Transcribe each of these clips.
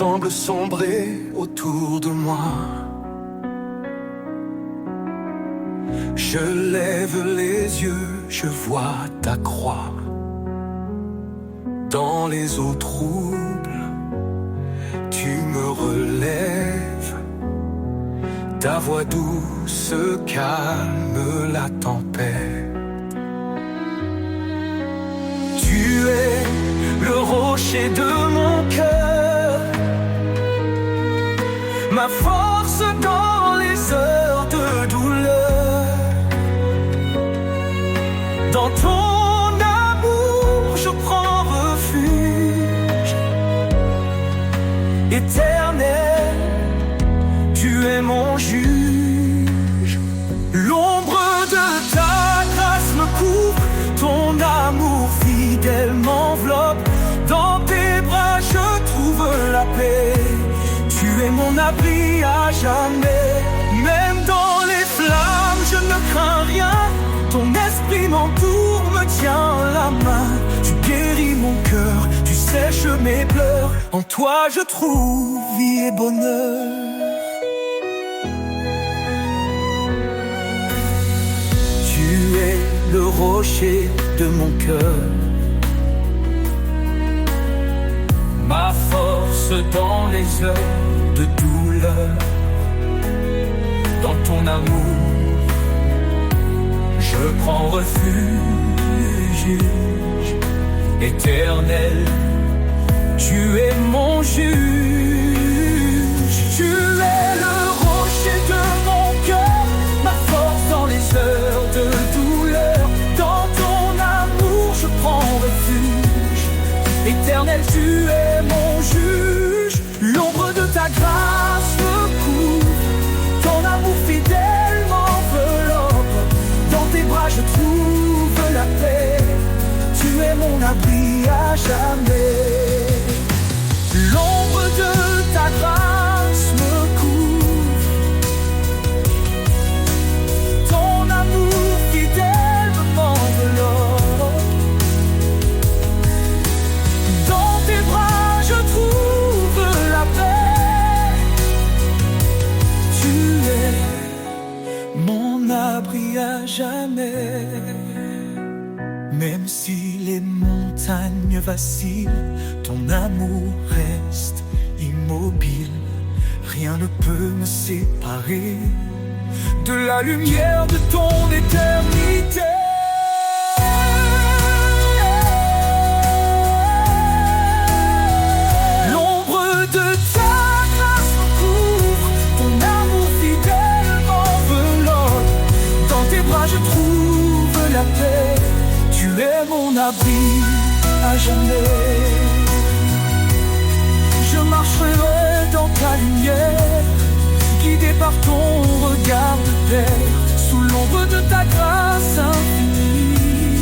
semble sombrer autour de moi. Je lève les yeux, je vois ta croix. Dans les eaux troubles, tu me relèves. Ta voix douce calme la tempête. Tu es le rocher de mon cœur, ma force dans les heures de douleur. Dans ton amour je prends refuge. Éternel, tu es mon juge. L'ombre de ta grâce me couvre, ton amour fidèle m'enveloppe. Dans tes bras je trouve la paix. Tu es mon abri à jamais. Même dans les flammes je ne crains rien. Ton esprit m'entoure, me tient la main. Tu guéris mon cœur, tu sèches mes pleurs. En toi je trouve vie et bonheur. Tu es le rocher de mon cœur, ma force dans les heures de douleur. Dans ton amour je prends refuge. Éternel, tu es mon juge. Tu es le rocher de mon cœur, ma force dans les heures de douleur. Dans ton amour je prends refuge. Éternel, tu es mon juge. L'ombre de ta grâce me couvre, ton amour fidèle m'enveloppe. Dans tes bras je trouve la paix. Tu es mon abri à jamais. L'ombre de ta grâce me couvre, ton amour fidèle m'enveloppe. Dans tes bras je trouve la paix. Tu es mon abri à jamais. Même si les montagnes vacillent, ton amour reste immobile. Rien ne peut me séparer de la lumière de ton éternité. L'ombre de ta grâce me couvre, ton amour fidèle m'enveloppe. Dans tes bras je trouve la paix. Tu es mon abri à jamais. Je marcherai dans ta lumière, guidé par ton regard de père. Sous l'ombre de ta grâce infinie,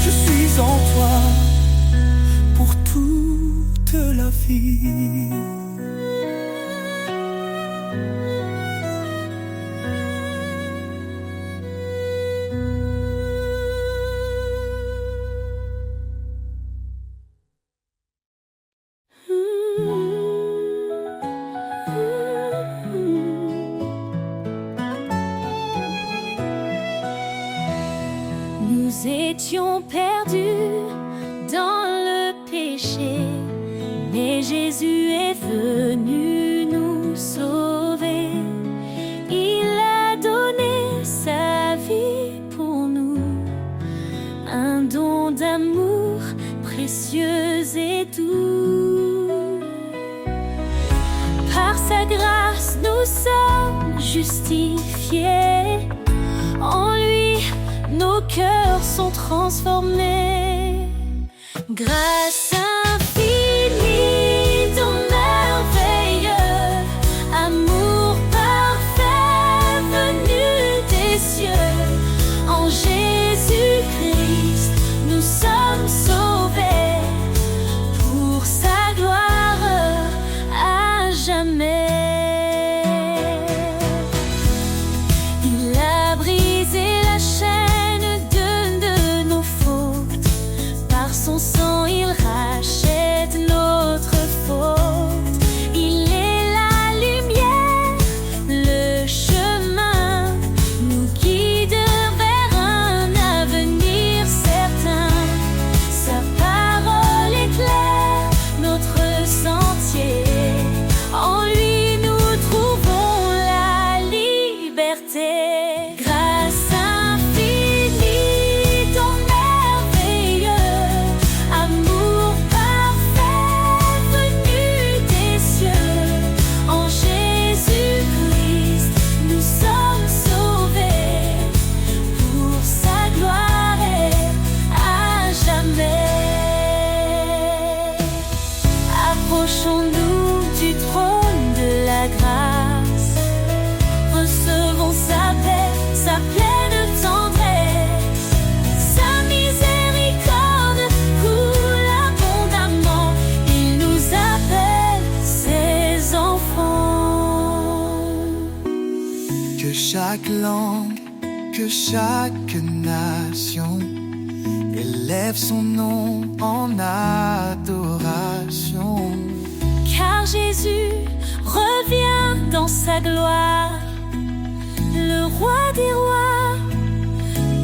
je suis en toi pour toute la vie. Nous étions perdus dans le péché, mais Jésus est venu nous sauver. Il a donné sa vie pour nous, un don d'amour précieux et doux. Par sa grâce nous sommes justifiés, en lui nos cœurs sont transformés. Grâce infinie, ton merveilleux amour parfait venu des cieux. En Jésus-Christ, nous sommes sauvés pour sa gloire à jamais. Il a brisé la chaîne de nos fautes. Par son sang, il chaque langue, que chaque nation élève son nom en adoration. Car Jésus revient dans sa gloire, le roi des rois,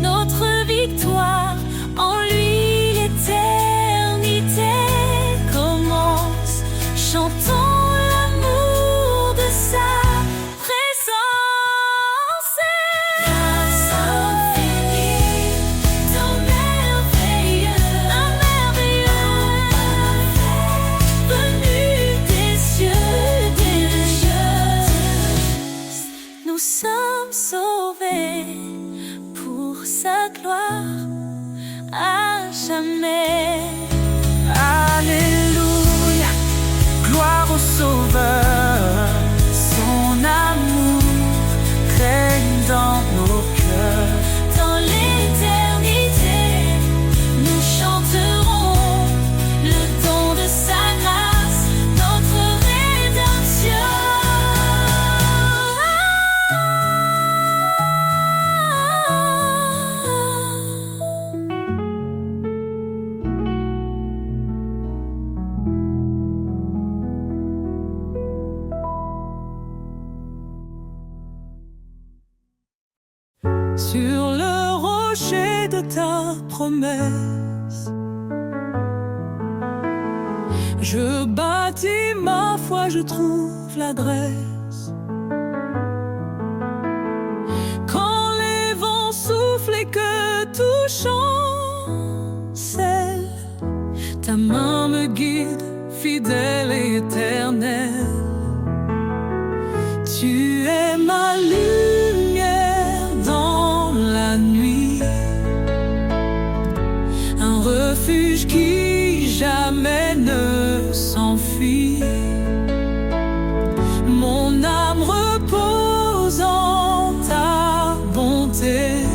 notre victoire. En lui l'éternité commence. Chantons l'amour de sa présence. Grâce infinie, ton merveilleux, un merveilleux, venu des cieux, nous sommes sauvés pour sa gloire à jamais. Alléluia, gloire au Sauveur. Son amour règne dans nos cœurs. Dans l'éternité, nous chanterons le don de sa grâce, notre rédemption. Sur le rocher de ta promesse, je bâtis ma foi, je trouve l'adresse. Quand les vents soufflent et que tout chancelle, ta main me guide, fidèle et éternelle. Tu es ma lumière dans la nuit, un refuge qui jamais ne s'enfuit. Mon âme repose en ta bonté.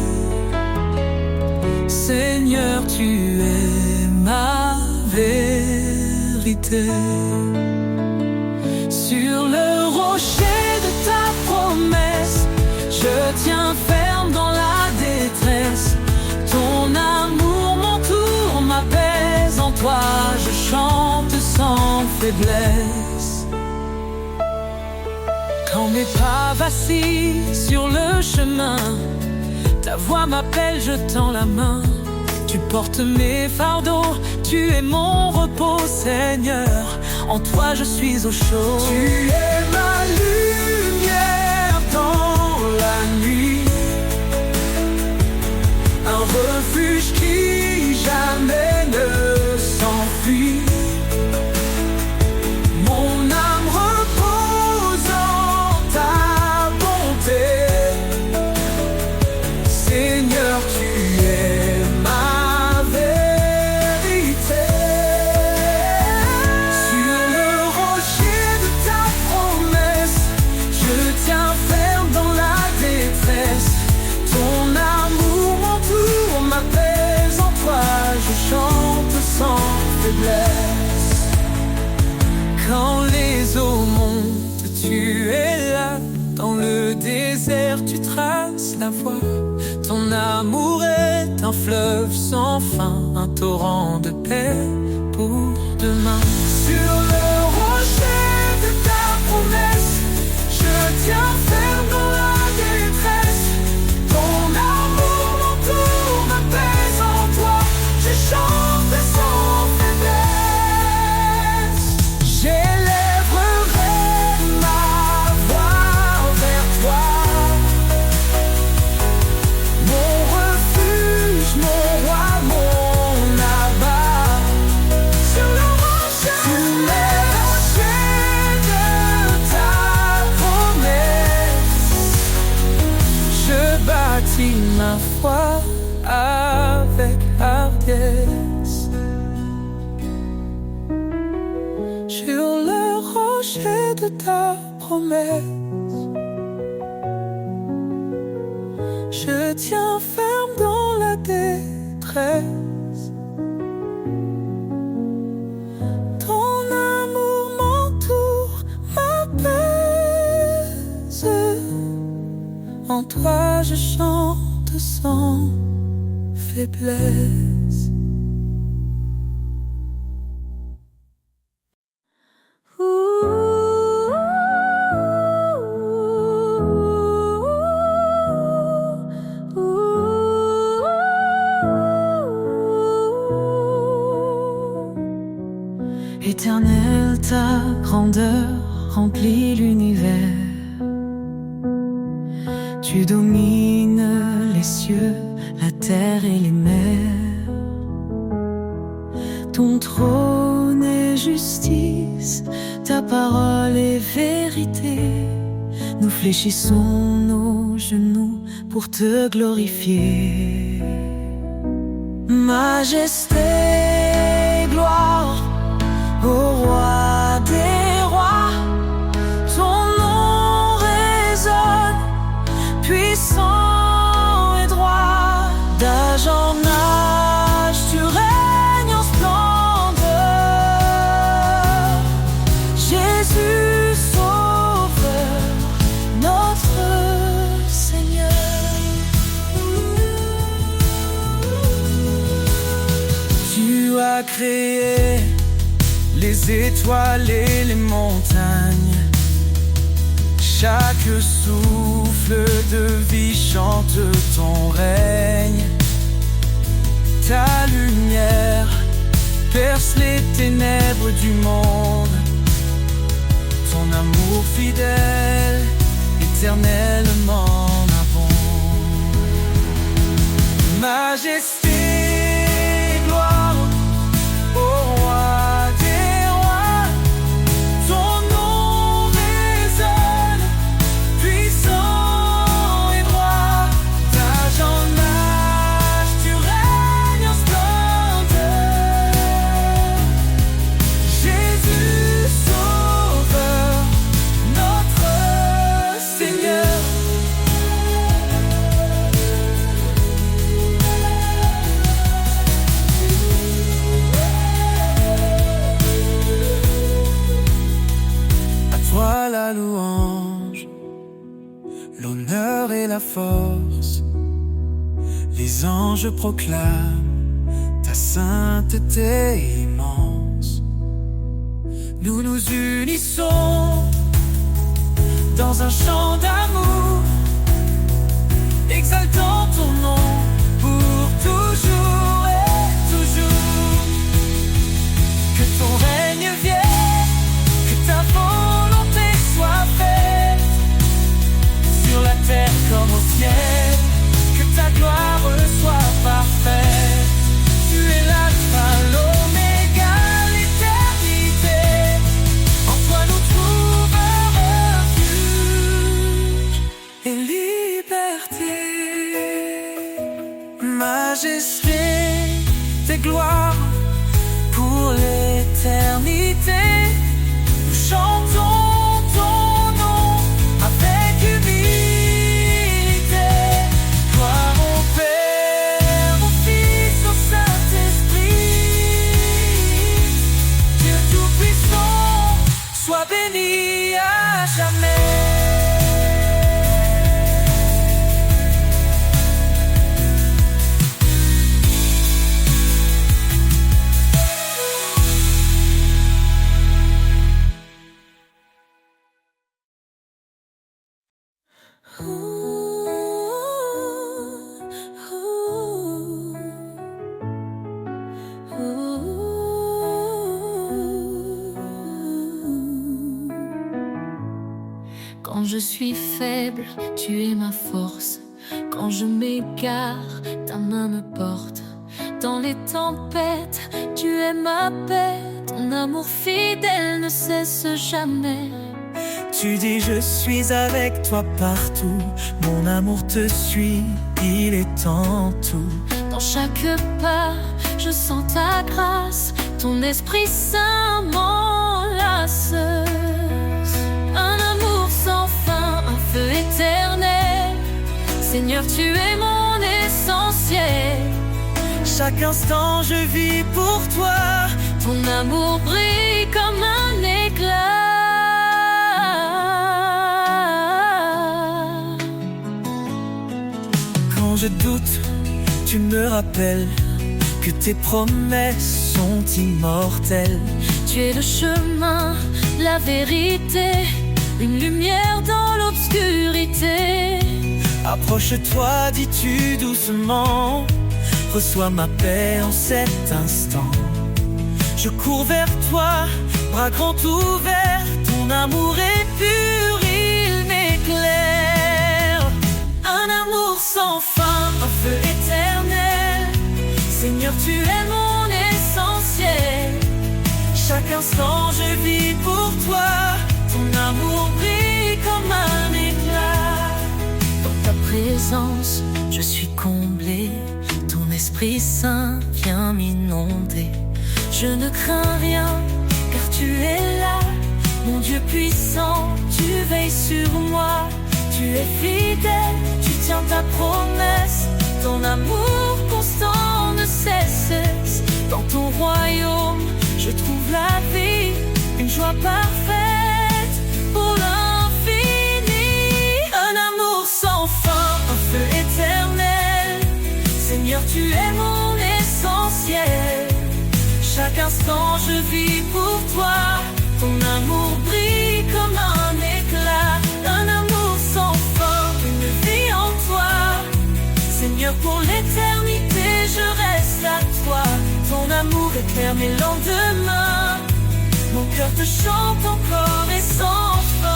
Seigneur, tu es ma vérité. Sur le rocher de ta promesse, je tiens ferme dans la détresse. Ton amour m'entoure, m'apaise. En toi je chante sans faiblesse. Quand mes pas vacillent sur le chemin, ta voix m'appelle, je tends la main. Tu portes mes fardeaux, tu es mon repos, Seigneur. En toi je suis au chaud. Tu es ma lumière dans la nuit, un refuge qui jamais ne s'enfuit. Mon âme repose en ta bonté. Seigneur, tu es ma vérité. Sur le rocher de ta promesse, je tiens ferme dans la détresse. Ton amour m'entoure, m'apaise. En toi je chante sans faiblesse. Quand les eaux montent, tu es là. Dans le désert, tu traces la voie. Ton amour est un fleuve sans fin, un torrent de paix pour demain. Sur le rocher de ta promesse, je tiens ferme dans la détresse. Ton amour m'entoure, m'apaise. En toi je chante sans faiblesse. J'élèverai ma voix vers toi, mon refuge, mon roi, mon abat. Sur le rocher de ta promesse, je bâtis ma foi avec hardiesse. Sur le rocher de ta promesse, je tiens ferme dans la détresse. Ton amour m'entoure, m'apaise. En toi je chante sans faiblesse. Éternel, ta grandeur remplit l'univers. Tu domines les cieux, la terre et les mers. Ton trône est justice, ta parole est vérité. Nous fléchissons nos genoux pour te glorifier. Majesté, gloire au roi des rois, ton nom résonne, puissant et droit. D'âge en âge, tu règnes en splendeur. Jésus, Sauveur, notre Seigneur. Tu as créé les étoiles et les montagnes. Chaque souffle de vie chante ton règne. Ta lumière perce les ténèbres du monde. Ton amour fidèle, éternellement abonde. Majesté, gloire au roi. La louange, l'honneur et la force. Les anges proclament ta sainteté immense. Nous nous unissons dans un chant d'amour, exaltant ton nom pour toujours et toujours. Que ton règne vienne, que ta volonté soit faite sur la terre comme au ciel, que ta gloire soit parfaite. Tu es l'alpha, l'oméga, l'éternité. En toi nous trouvons refuge et liberté. Majesté, tes gloires pour l'éternité. Nous chantons béni à jamais. Quand je suis faible, tu es ma force. Quand je m'égare, ta main me porte. Dans les tempêtes, tu es ma paix. Ton amour fidèle ne cesse jamais. Tu dis je suis avec toi partout. Mon amour te suit, il est en tout. Dans chaque pas, je sens ta grâce. Ton Esprit Saint m'enlace. Un amour sans fin, un feu éternel. Seigneur, tu es mon essentiel. Chaque instant je vis pour toi. Ton amour brille comme un éclat. je doute, tu me rappelles que tes promesses sont immortelles. Tu es le chemin, la vérité, une lumière dans l'obscurité. Approche-toi, dis-tu doucement, reçois ma paix en cet instant. Je cours vers toi, bras grands ouverts, ton amour est pur, il m'éclaire. Un amour sans fin, un feu éternel. Seigneur, tu es mon essentiel. Chaque instant je vis pour toi, ton amour brille comme un éclat. Dans ta présence, je suis comblé, ton Esprit Saint vient m'inonder. Je ne crains rien, car tu es là, mon Dieu puissant, tu veilles sur moi. Tu es fidèle, tu tiens ta promesse, ton amour constant ne cesse. Dans ton royaume, je trouve la vie, une joie parfaite pour l'infini. Un amour sans fin, un feu éternel. Seigneur, tu es mon essentiel. Chaque instant je vis pour toi, ton amour brille comme un éclat. Un amour sans fin, une vie en toi. Seigneur, pour l'éternité je reste à toi. Ton amour éclaire mes lendemains, mon cœur te chante encore et sans fin.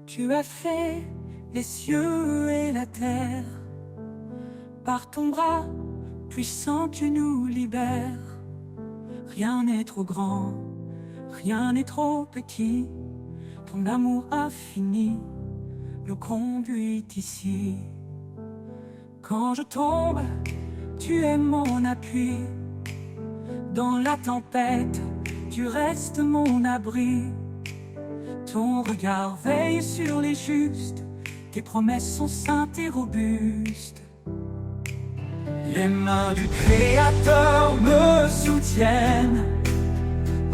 Tu as fait les cieux et la terre, par ton bras puissant tu nous libères. Rien n'est trop grand, rien n'est trop petit, ton amour infini nous conduit ici. Quand je tombe, tu es mon appui, dans la tempête, tu restes mon abri. Ton regard veille sur les justes, tes promesses sont saintes et robustes. Les mains du Créateur me soutiennent,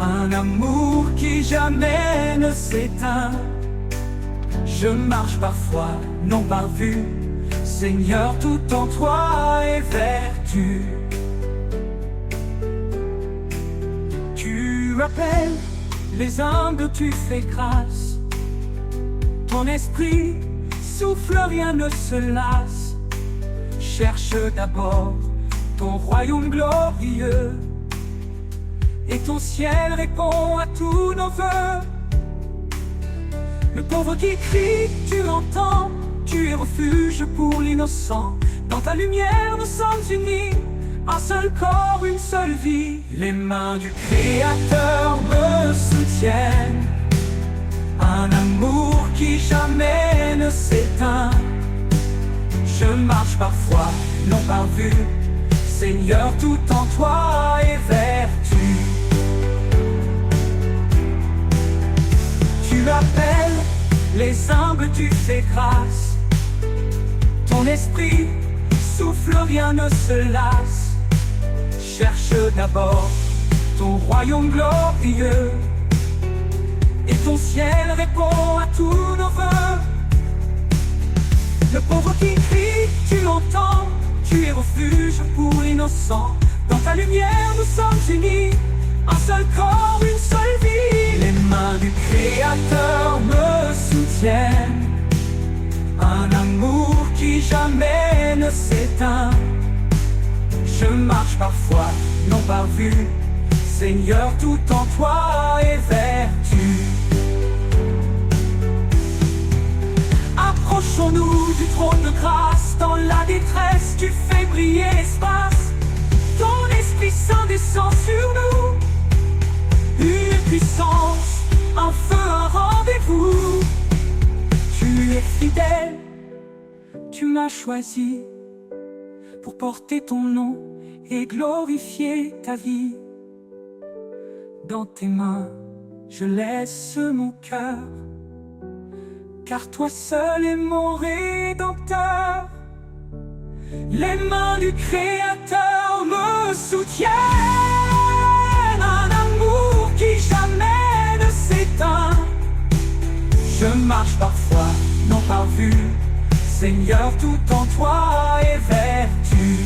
un amour qui jamais ne s'éteint. Je marche parfois, non par vue, Seigneur, tout en toi est vertu. Tu appelles les humbles, tu fais grâce. Ton esprit souffle, rien ne se lasse. Cherche d'abord ton royaume glorieux, et ton ciel répond à tous nos vœux. Le pauvre qui crie, tu l'entends, tu es refuge pour l'innocent. Dans ta lumière nous sommes unis, un seul corps, une seule vie. Les mains du Créateur me soutiennent, un amour qui jamais ne s'éteint. Je marche parfois, non par vue, Seigneur, tout en toi est vertu. Tu appelles les humbles, tu fais grâce. Ton esprit souffle, rien ne se lasse. Cherche d'abord ton royaume glorieux, et ton ciel répond à tous nos vœux. Le pauvre qui crie, tu l'entends, tu es refuge pour l'innocent. Dans ta lumière nous sommes unis, un seul corps, une seule vie. Les mains du Créateur me soutiennent, un amour qui jamais ne s'éteint. Je marche parfois, non par vue, Seigneur, tout en toi est vertu. Approchons-nous du trône de grâce, dans la détresse tu fais briller l'espace. Ton Esprit Saint descend sur nous, une puissance, un feu, un rendez-vous. Tu es fidèle, tu m'as choisi, pour porter ton nom et glorifier ta vie. Dans tes mains, je laisse mon cœur, car toi seul est mon rédempteur. Les mains du Créateur me soutiennent, un amour qui jamais ne s'éteint. Je marche parfois, non par vue, Seigneur, tout en toi est vertu.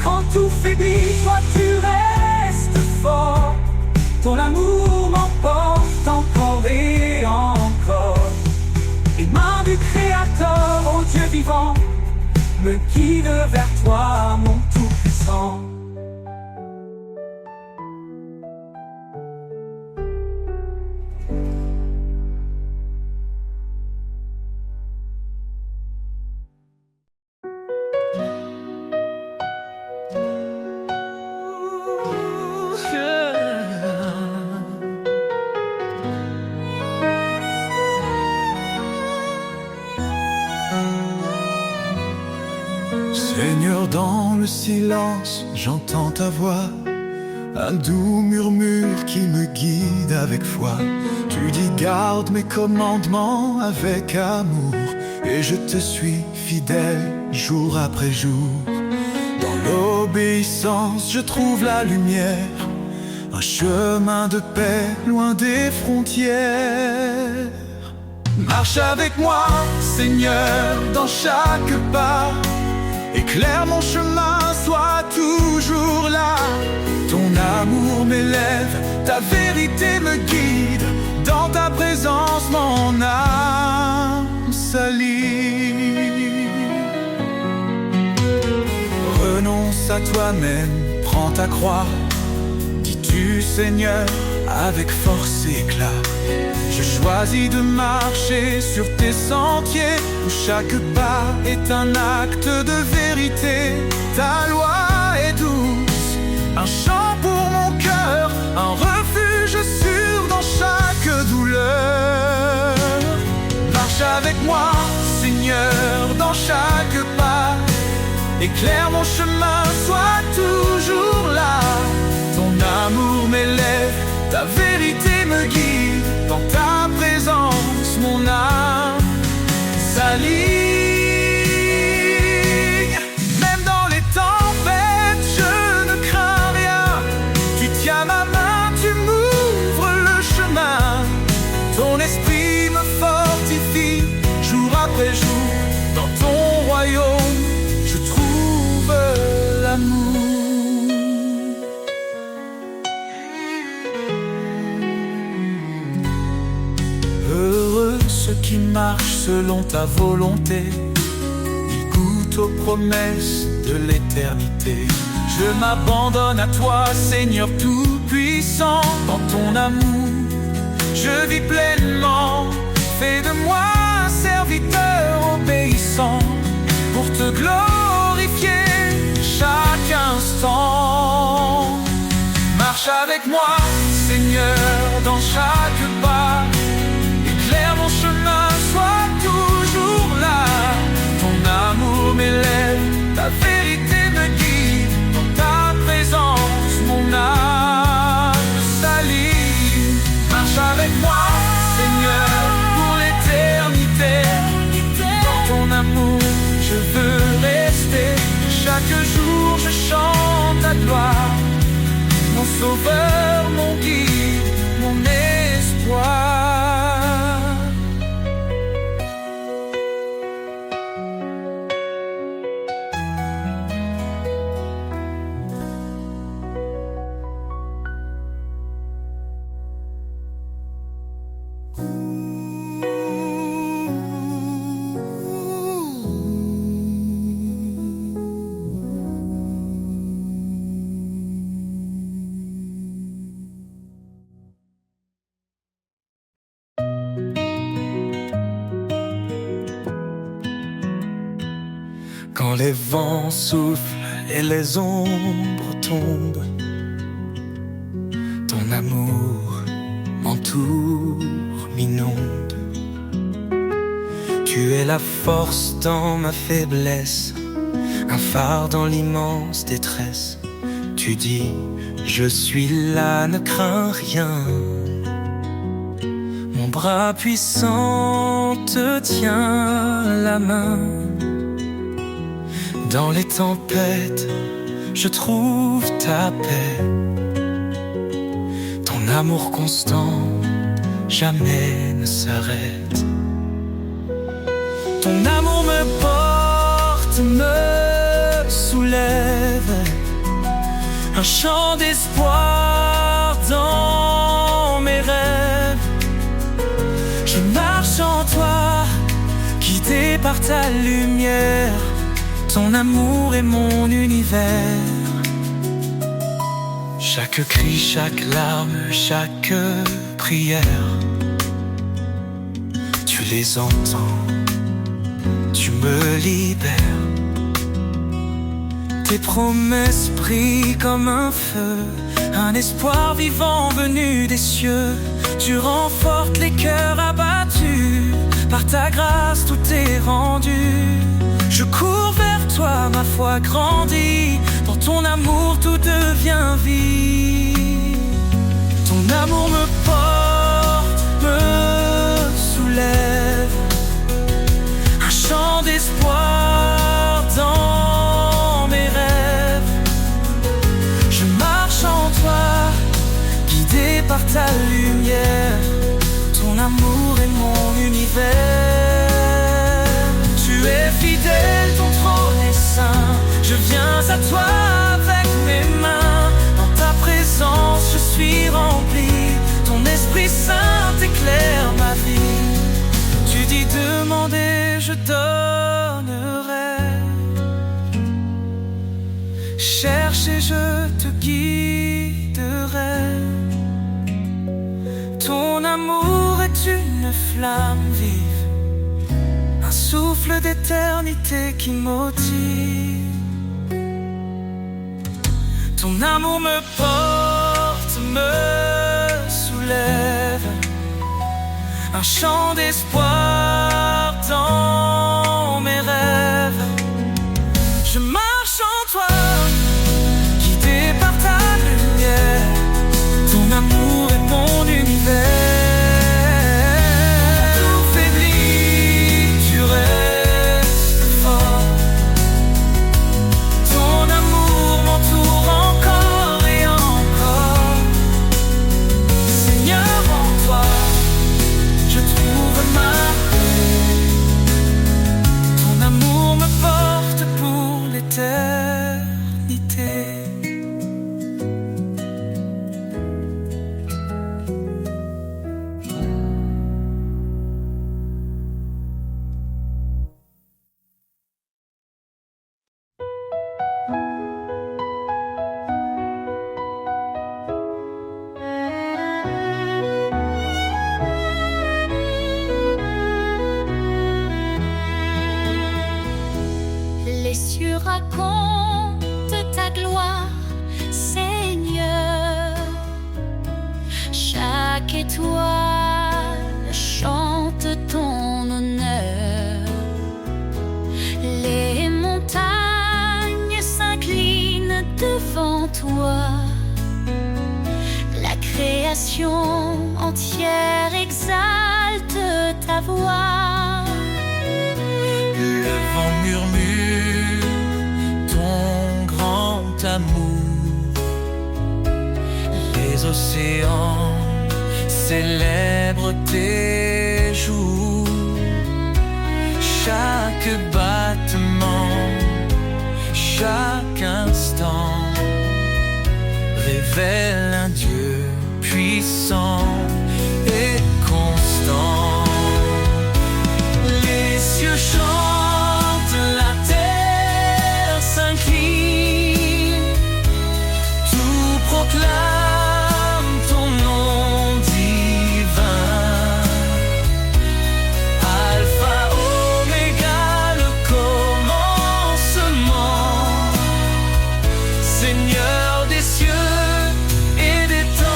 Quand tout faiblit, toi tu restes fort. Ton amour m'emporte encore et encore. Les mains du Créateur, ô Dieu vivant, me guident vers toi, mon Tout-Puissant. Seigneur, dans le silence, j'entends ta voix, un doux murmure qui me guide avec foi. Tu dis garde mes commandements avec amour, et je te suis fidèle jour après jour. Dans l'obéissance, je trouve la lumière, un chemin de paix loin des frontières. Marche avec moi, Seigneur, dans chaque pas. Éclaire mon chemin, sois toujours là. Ton amour m'élève, ta vérité me guide. Dans ta présence, mon âme s'allie. Renonce à toi-même, prends ta croix. Dis-tu, Seigneur, avec force et éclat. Je choisis de marcher sur tes sentiers, où chaque pas est un acte de vérité. Ta loi est douce, un chant pour mon cœur, un refuge sûr dans chaque douleur. Marche avec moi, Seigneur, dans chaque pas. Éclaire mon chemin, sois toujours là. Ton amour m'élève, ta vérité me guide. Dans ta présence, mon âme s'aligne. Même dans les tempêtes, je ne crains rien. Tu tiens ma main, tu m'ouvres le chemin. Ton esprit me fortifie, jour après jour. Dans ton royaume, je trouve l'amour. Heureux ceux qui marchent selon ta volonté, ils goûtent aux promesses de l'éternité. Je m'abandonne à toi, Seigneur tout-puissant. Dans ton amour, je vis pleinement. Fais de moi un serviteur obéissant, pour te glorifier chaque instant. Marche avec moi, Seigneur, dans chaque pas. Éclaire mon chemin, sois toujours là. Ton amour m'élève, ta vérité me guide. Dans ta présence, mon âme s'allie. Marche avec moi, Seigneur, pour l'éternité. Dans ton amour, je veux rester. Chaque jour, je chante ta gloire. Mon sauveur, mon guide, mon espoir. Quand les vents soufflent et les ombres tombent, ton amour m'entoure, m'inonde. Tu Tu es la force dans ma faiblesse, un phare dans l'immense détresse. Tu dis, je suis là, ne crains rien. Mon bras puissant te tient la main. Dans les tempêtes, je trouve ta paix. Ton amour constant, jamais ne s'arrête. Ton amour me porte, me soulève. Un chant d'espoir dans mes rêves. Je marche en toi, guidé par ta lumière. Ton amour est mon univers. Chaque cri, chaque larme, chaque prière, tu les entends, tu me libères. Tes promesses brillent comme un feu, un espoir vivant venu des cieux. Tu renforces les cœurs abattus, par ta grâce tout est rendu. Je cours vers toi, ma foi grandit, dans ton amour tout devient vie. Ton amour me porte, me soulève, un chant d'espoir dans mes rêves. Je marche en toi, guidé par ta lumière. Ton amour est mon univers. Tu es fidèle, ton trône est saint. Je viens à toi avec mes mains. Dans ta présence je suis rempli. Ton Esprit Saint éclaire ma vie. Tu dis demander, je donnerai. Cherche et je te guiderai. Ton amour est une flamme vive, un souffle d'éternité qui motive. Ton amour me porte, me soulève, un chant d'espoir dans mes rêves. Je marche en toi, guidé par ta lumière. Ton amour est mon univers. Les cieux racontent ta gloire, Seigneur. Chaque étoile chante ton honneur. Les montagnes s'inclinent devant toi. La création entière exalte ta voix. Le vent murmure ton grand amour. Les océans célèbrent tes jours. Chaque battement, chaque instant révèle un Dieu puissant et constant. Les cieux chantent, la terre s'incline, tout proclame ton nom divin. Alpha, Oméga, le commencement, Seigneur des cieux et des temps.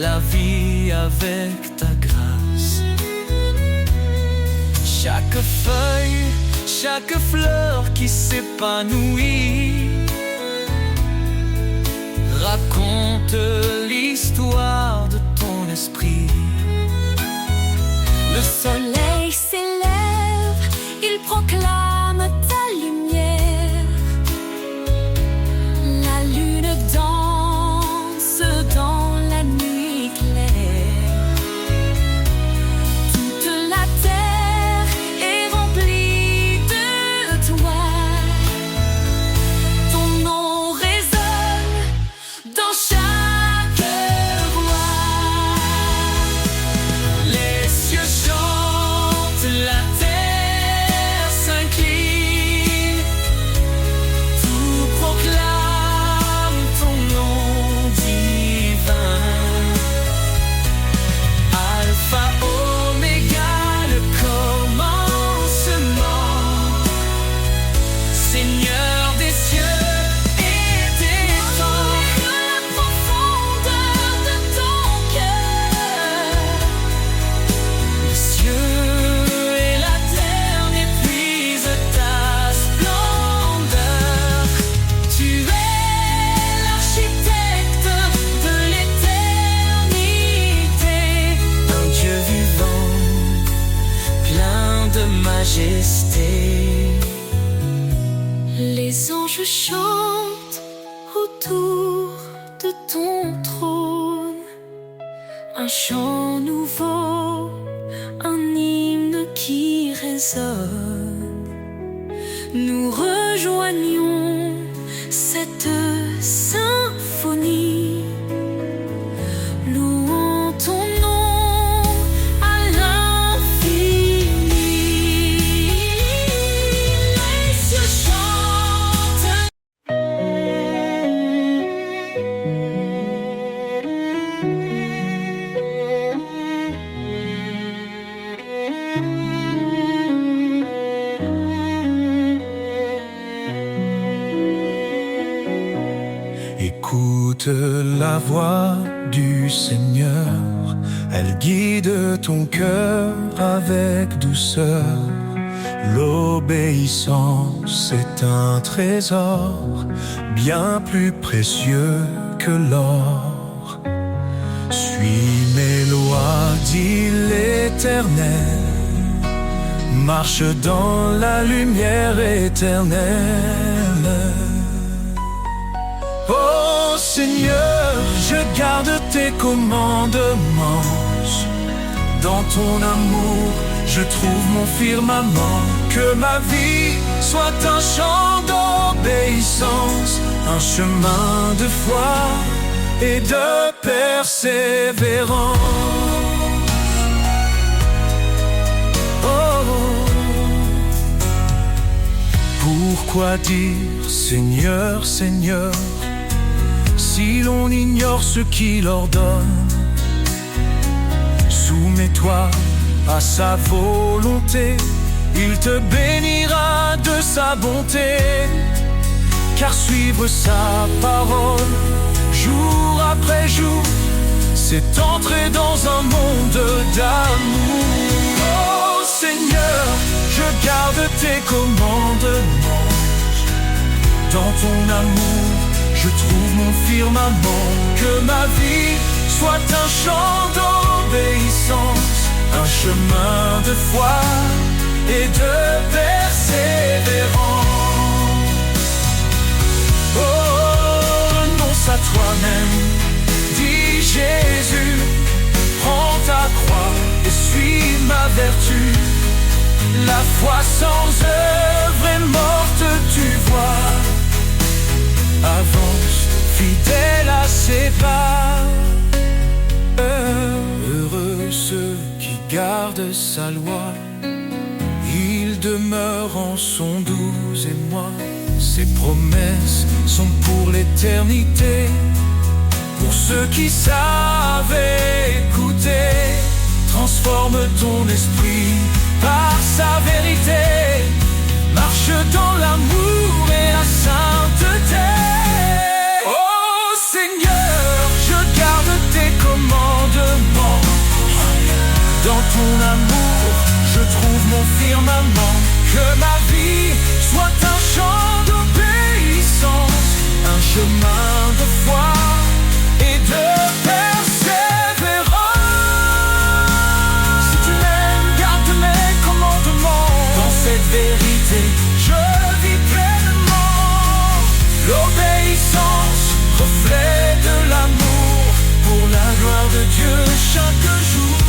la vie avec ta grâce. Chaque feuille, chaque fleur qui s'épanouit raconte l'histoire de ton esprit. Le soleil s'élève, il proclame ta lumière. La lune danse dans la nuit claire. Toute la terre est remplie de toi. Ton nom résonne dans chaque voix. Les cieux chantent, la terre s'incline, tout proclame ton nom divin. Alpha, Oméga, le commencement, Seigneur des cieux et des temps. Que la profondeur de ton cœur, Les cieux et la terre n'épuisent ta splendeur. Tu es l'architecte de l'éternité, un Dieu vivant, plein de majesté. les anges chantent autour de ton trône. Un chant nouveau, un hymne qui résonne. Nous rejoignons cette symphonie. Louons ton nom à l'infini. Les cieux chantent. Écoute la voix du Seigneur, elle guide ton cœur avec douceur. L'obéissance est un trésor bien plus précieux que l'or. Suis mes lois, dit l'Éternel, marche dans la lumière éternelle. Oh Seigneur, je garde tes commandements. Dans ton amour, je trouve mon firmament. Que ma vie soit un chant d'obéissance, un chemin de foi et de persévérance. Oh, pourquoi dire Seigneur, Seigneur, si l'on ignore ce qu'il ordonne? Soumets-toi à sa volonté, il te bénira de sa bonté. Car suivre sa parole, jour après jour, c'est entrer dans un monde d'amour. Oh Seigneur, je garde tes commandements. Dans ton amour, je trouve mon firmament. Que ma vie soit un chant d'obéissance, un chemin de foi et de persévérance. Oh, renonce à toi-même, dit Jésus, prends ta croix et suis ma vertu. La foi sans œuvre est morte, tu vois. Avance, fidèle à ses pas. Heureux ceux qui gardent sa loi, il demeure en son doux émoi. Ses promesses sont pour l'éternité, pour ceux qui savent écouter. Transforme ton esprit par sa vérité, marche dans l'amour et la sainteté. Oh Seigneur, je garde tes commandes. ton amour, je trouve mon firmament. Que ma vie soit un chant d'obéissance, un chemin de foi et de persévérance. Si tu m'aimes, garde mes commandements. Dans cette vérité, je vis pleinement. L'obéissance, reflet de l'amour, pour la gloire de Dieu chaque jour.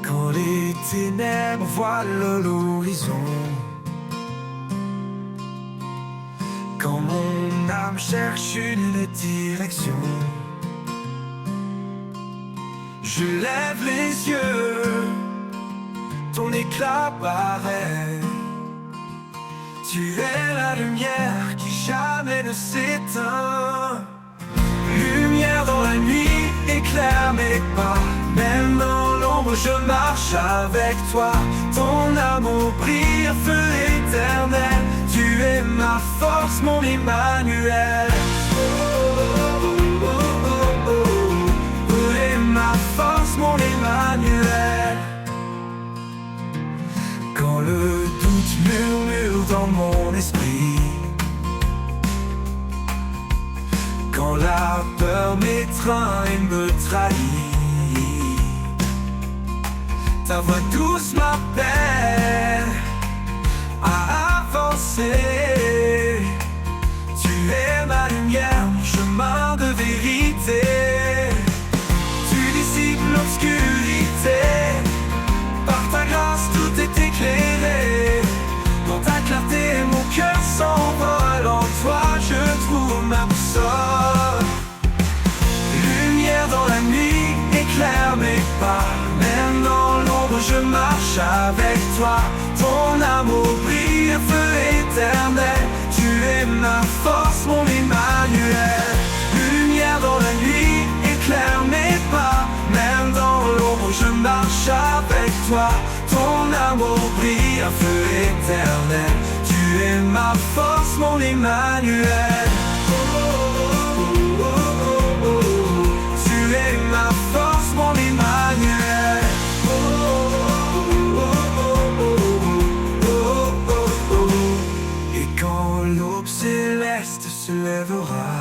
Quand les ténèbres voilent l'horizon, quand mon âme cherche une direction, je lève les yeux, ton éclat paraît. Tu es la lumière qui jamais ne s'éteint. Lumière dans la nuit, éclaire mes pas. Même dans l'ombre je marche avec toi. Ton amour brille, feu éternel. Tu es ma force, mon Emmanuel. Tu es ma force, mon Emmanuel. Quand le doute murmure dans mon esprit, quand la peur m'étreint et me trahit, ta voix douce m'appelle à avancer. Tu es ma lumière, mon chemin de vérité. Tu dissipes l'obscurité, par ta grâce tout est éclairé. Dans ta clarté mon cœur s'envole, en toi je trouve ma boussole. Lumière dans la nuit, éclaire mes pas. Même dans l'ombre je marche avec toi. Ton amour brille, feu éternel. Tu es ma force, mon Emmanuel. Lumière dans la nuit, éclaire mes pas. Même dans l'ombre je marche avec toi. Ton amour brille, un feu éternel. Tu es ma force, mon Emmanuel. Tu es ma force, mon Emmanuel. Et quand l'aube céleste se lèvera,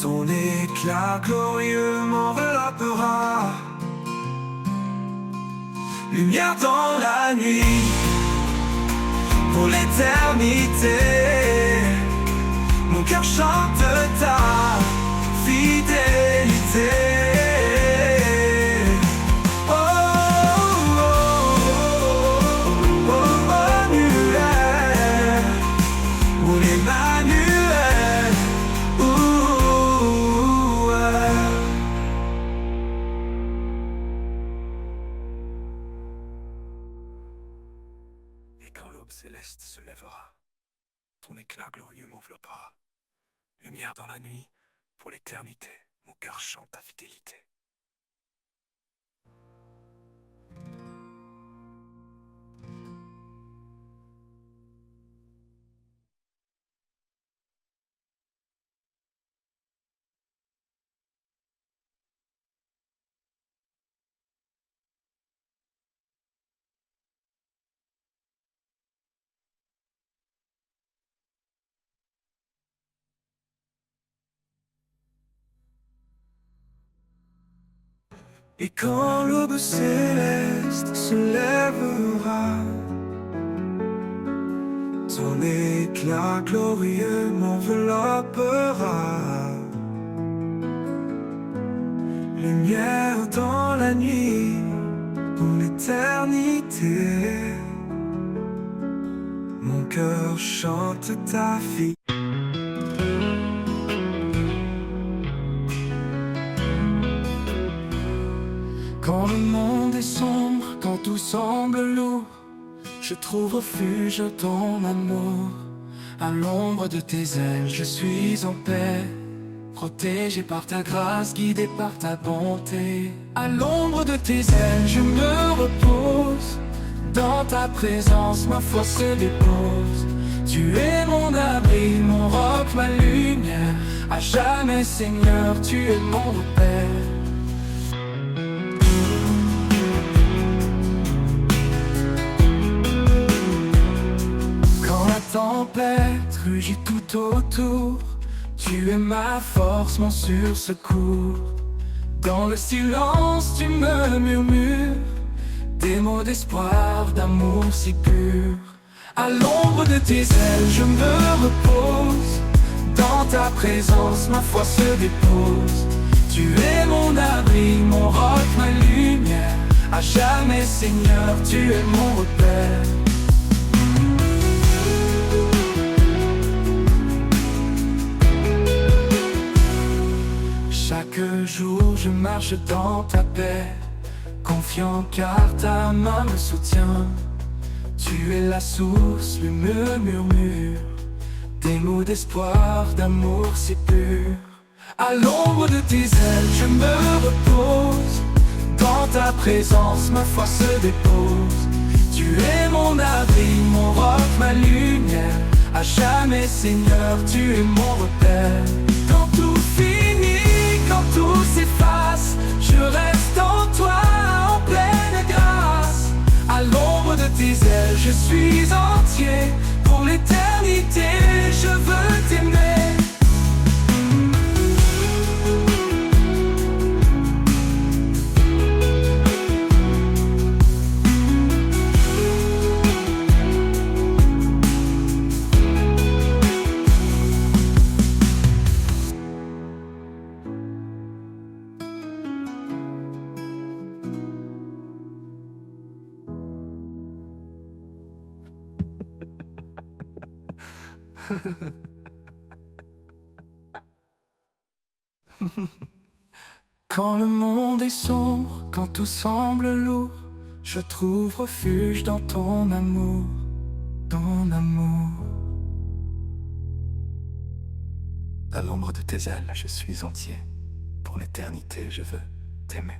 ton éclat glorieux m'enveloppera. Lumière dans la nuit, pour l'éternité, mon cœur chante ta fidélité. Oh, oh, oh, oh, Emmanuel, mon Emmanuel. Et quand l'aube céleste se lèvera, ton éclat glorieux m'enveloppera. Lumière dans la nuit, pour l'éternité, mon cœur chante ta fidélité. Et quand l'aube céleste se lèvera, ton éclat glorieux m'enveloppera. Lumière dans la nuit, pour l'éternité, mon cœur chante ta fille. tout semble lourd, je trouve refuge dans ton amour. À l'ombre de tes ailes, je suis en paix, protégé par ta grâce, guidé par ta bonté. À l'ombre de tes ailes, je me repose. Dans ta présence, ma foi se dépose. Tu es mon abri, mon roc, ma lumière. À jamais, Seigneur, tu es mon repère. Quand la tempête rugit tout autour, tu es ma force, mon sûr secours. Dans le silence, tu me murmures des mots d'espoir, d'amour si pur. À l'ombre de tes ailes, je me repose. Dans ta présence, ma foi se dépose. Tu es mon abri, mon roc, ma lumière. À jamais, Seigneur, tu es mon repère. Chaque jour, je marche dans ta paix, confiant car ta main me soutient. Tu es la source, le murmure des mots d'espoir, d'amour si pur. À l'ombre de tes ailes, je me repose. Dans ta présence, ma foi se dépose. Tu es mon abri, mon roc, ma lumière. À jamais, Seigneur, tu es mon repère. Quand tout finit, quand tout s'efface, je reste en toi, en pleine grâce. À l'ombre de tes ailes, je suis entier. Pour l'éternité, je veux t'aimer. Quand le monde est sombre, quand tout semble lourd, je trouve refuge dans ton amour, ton amour. À l'ombre de tes ailes, je suis entier. Pour l'éternité, je veux t'aimer.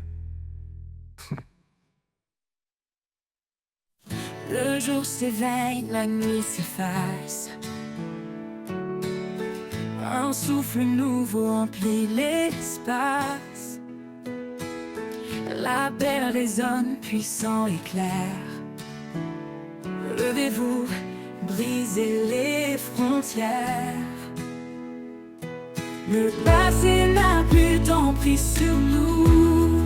Le jour s'éveille, la nuit s'efface. Un souffle nouveau emplit l'espace. La paix résonne, puissant et clair. Levez-vous, brisez les frontières. Le passé n'a plus d'emprise sur nous.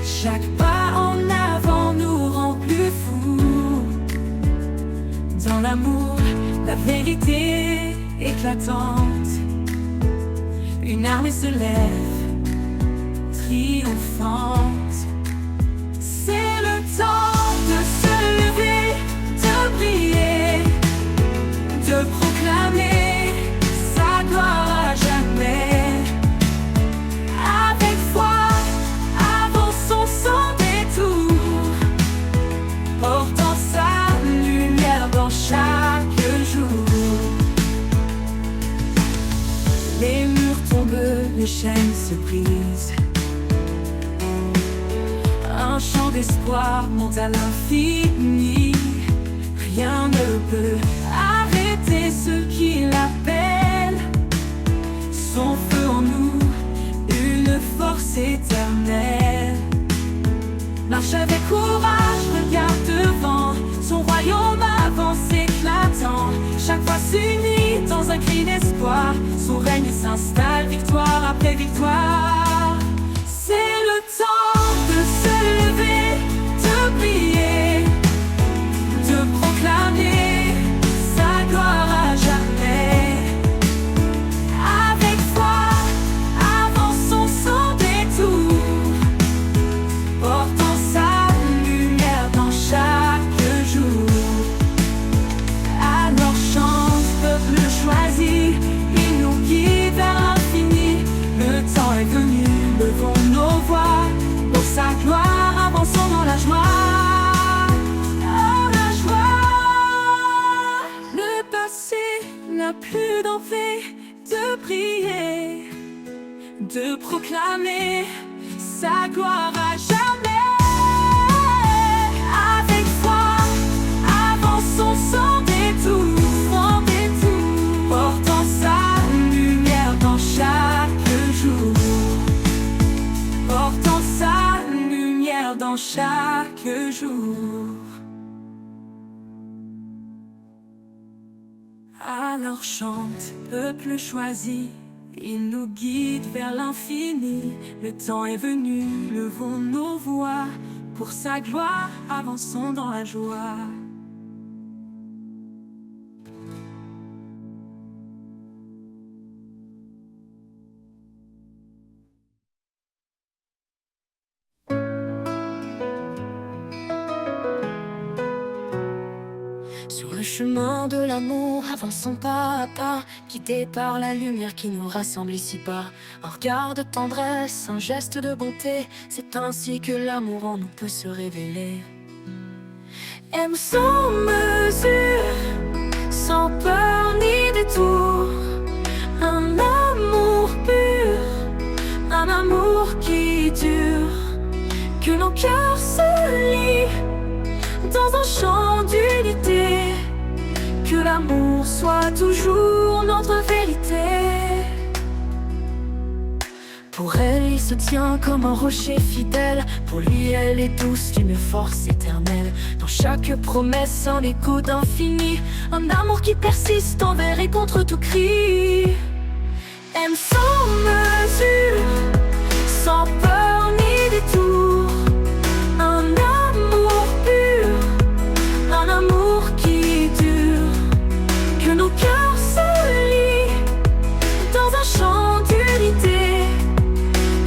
Chaque pas en avant nous rend plus fous. Dans l'amour, la vérité éclatante, une armée se lève, triomphante. C'est le temps de se lever, de prier, de proclamer sa gloire à jamais. Avec foi, avançons sans détour, portant sa lumière dans chaque jour. Les murs tombent, les chaînes se brisent. Un chant d'espoir monte à l'infini. Rien ne peut arrêter ceux qui l'appellent. Son feu en nous, une force éternelle. Marche avec courage, regarde devant. Son royaume avance éclatant. Chaque fois s'unit dans un cri d'espoir. Son règne s'installe, victoire après victoire. C'est le temps de se lever, de prier, de proclamer sa gloire à jamais. Avec foi, avançons sans détour, portant sa lumière dans chaque jour. Alors chante, peuple choisi, il nous guide vers l'infini. Le temps est venu. triompher, de prier, de proclamer sa gloire à jamais. Avec foi, avançons sans détour, portant sa lumière dans chaque jour, portant sa lumière dans chaque jour. Alors chante, peuple choisi, il nous guide vers l'infini. Le temps est venu, levons nos voix, pour sa gloire, avançons dans la joie. Sur le chemin de l'amour, avançons pas à pas, guidés par la lumière qui nous rassemble ici-bas. Un regard de tendresse, un geste de bonté, c'est ainsi que l'amour en nous peut se révéler. Aime sans mesure, sans peur ni détour, un amour pur, un amour qui dure, que nos cœurs se lient dans un chant d'unité, que l'amour soit toujours notre vérité. Pour elle, il se tient comme un rocher fidèle, pour lui, elle est douce d'une force éternelle. Dans chaque promesse, un écho d'infini, un amour qui persiste envers et contre tout cri. Aime sans mesure, sans peur ni détour, un amour pur, un amour qui dure, que nos cœurs se lient dans un chant d'unité,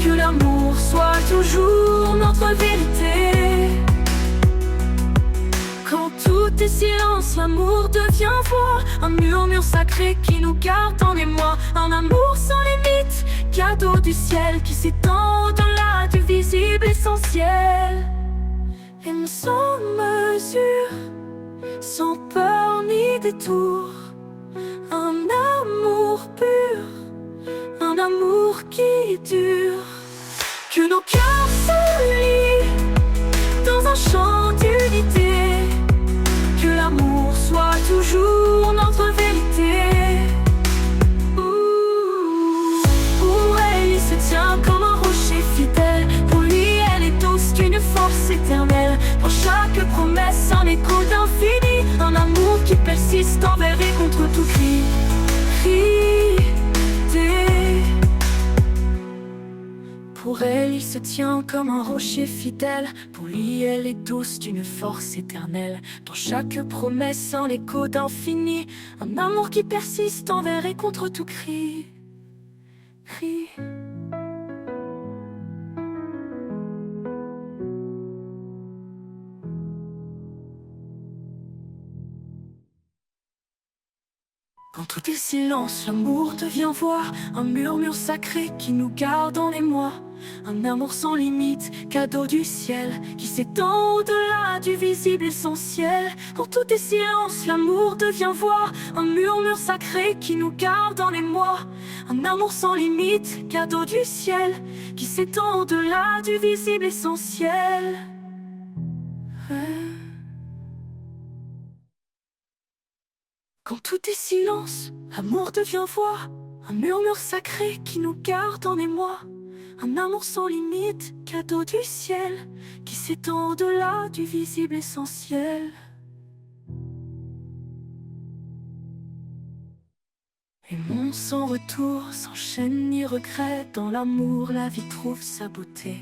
que l'amour soit toujours notre vérité. Quand tout est silence, l'amour devient voix, un murmure sacré qui nous garde en émoi. Un amour sans limite, cadeau du ciel qui s'étend au-delà du visible essentiel. Aime sans mesure, sans peur ni détour, un amour pur, un amour qui dure, que nos cœurs se lient dans un chant d'unité, que l'amour soit toujours notre vérité. Pour elle, il se tient comme un rocher fidèle, pour lui, elle est douce d'une force éternelle. Pour chaque promesse, un écho d'infini, un amour qui persiste envers et contre tout cri. Pour elle, il se tient comme un rocher fidèle, pour lui, elle est douce d'une force éternelle. Dans chaque promesse, un écho d'infini, un amour qui persiste envers et contre tout cri. Quand tout est silence, l'amour devient voix, un murmure sacré qui nous garde en émoi. Un amour sans limite, cadeau du ciel, qui s'étend au-delà du visible essentiel. Quand tout est silence, l'amour devient voix, un murmure sacré qui nous garde en émoi. Un amour sans limite, cadeau du ciel, qui s'étend au-delà du visible essentiel. Quand tout est silence, l'amour devient voix, un murmure sacré qui nous garde en émoi. Un amour sans limite, cadeau du ciel, qui s'étend au-delà du visible essentiel. Aimons sans retour, sans chaîne ni regret, dans l'amour la vie trouve sa beauté.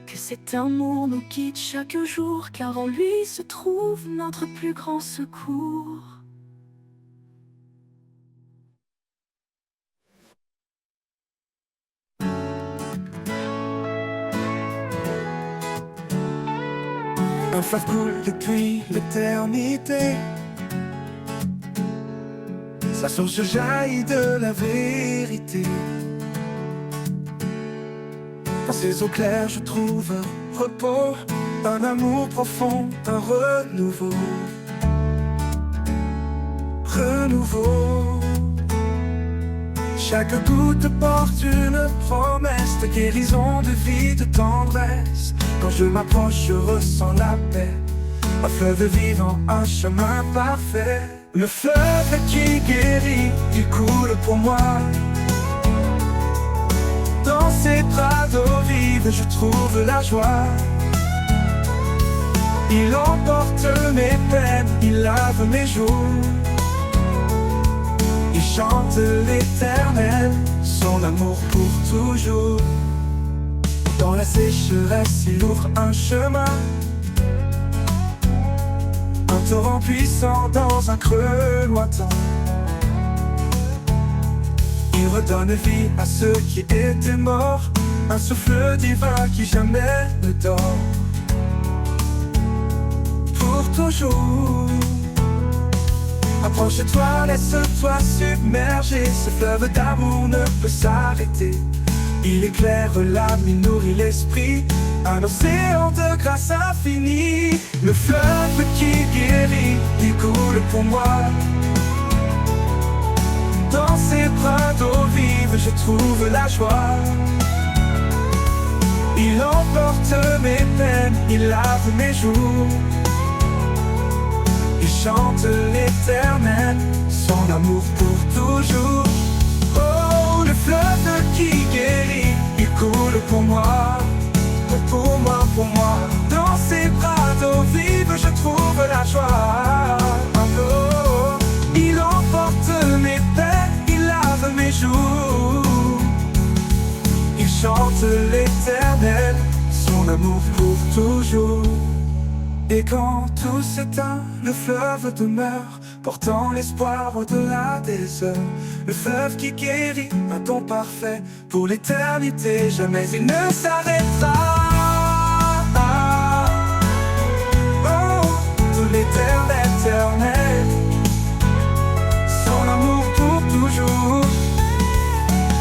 Que cet amour nous guide chaque jour, car en lui se trouve notre plus grand secours. Un fleuve coule depuis l'éternité, sa source jaillit de la vérité. Dans ses eaux claires je trouve un repos, un amour profond, un renouveau. Chaque goutte porte une promesse de guérison, de vie, de tendresse. Quand je m'approche, je ressens la paix. Un fleuve vivant, un chemin parfait. Le fleuve qui guérit, il coule pour moi. Dans ces bras d'eau vive, je trouve la joie. Il emporte mes peines, il lave mes jours. Il chante l'éternel, son amour pour toujours. Dans la sécheresse, il ouvre un chemin. Un torrent puissant dans un creux lointain. Il redonne vie à ceux qui étaient morts. Un souffle divin qui jamais ne dort. Pour toujours. Approche-toi, laisse-toi submerger. Ce fleuve d'amour ne peut s'arrêter. Il éclaire l'âme, il nourrit l'esprit. Un océan de grâce infinie. Le fleuve qui guérit, il coule pour moi. Dans ces bras d'eau vive, je trouve la joie. Il emporte mes peines, il lave mes jours. Il chante l'éternel, son amour pour toujours. Oh, le fleuve qui guérit, il coule pour moi. Pour moi, pour moi. Dans ses bras d'eau vive, je trouve la joie. Oh, il emporte mes peines, il lave mes jours. Il chante l'éternel, son amour pour toujours. Et quand tout s'éteint, le fleuve demeure, portant l'espoir au-delà des heures. Le fleuve qui guérit, un don parfait pour l'éternité, jamais il ne s'arrêtera. Oh, de l'éternel, éternel, son amour pour toujours.